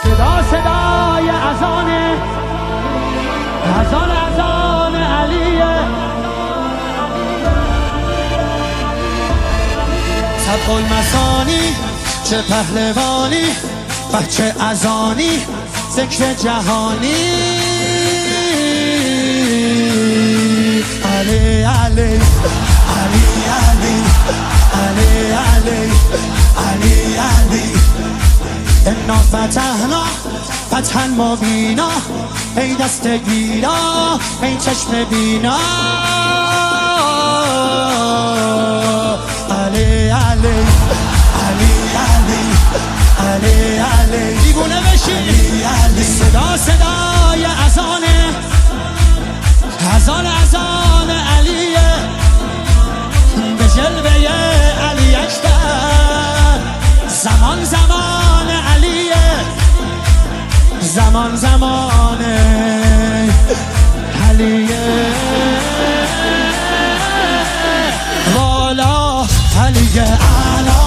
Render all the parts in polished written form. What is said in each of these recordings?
صدا صدای اذان علیه. طبق المثانی چه پهلوانی، بچه اذانی ذکر جهانی. علی علی علی علی علی علی علی علی. انا فتحنا فتحا مبینا، ای دست گیرا ای چشم بینا. علی علی علی علی علی علی. دیوونه بشی. علی صدا صدای اذان علیه، به جلوه علی اکبر. زمان زمان علیه، زمان زمان علیه. والا علی اعلا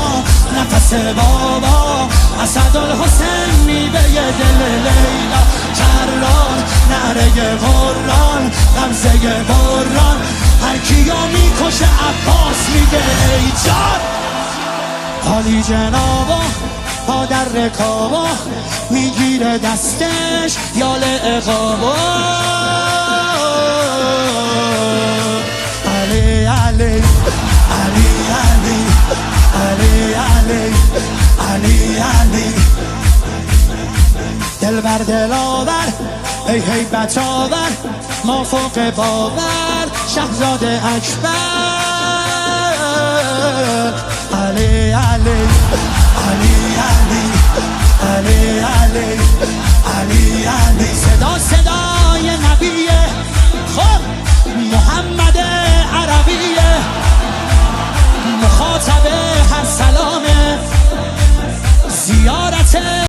نفس بابا، اسدالحسین میوه دل لیلا. کران نره قرآن غمزه بران، هر کیو میکشه عباس میگه ای جان. عالی جنابا پا در رکابا، میگیره دستش یال عقابا. علی علی علی علی علی علی علی علی. دل بر دل آور ای هیبت آور، ما فوق باور شهزاده اکبر. علی علی علی علی علی علی علی علی. صدا صدای نبیه. خب محمد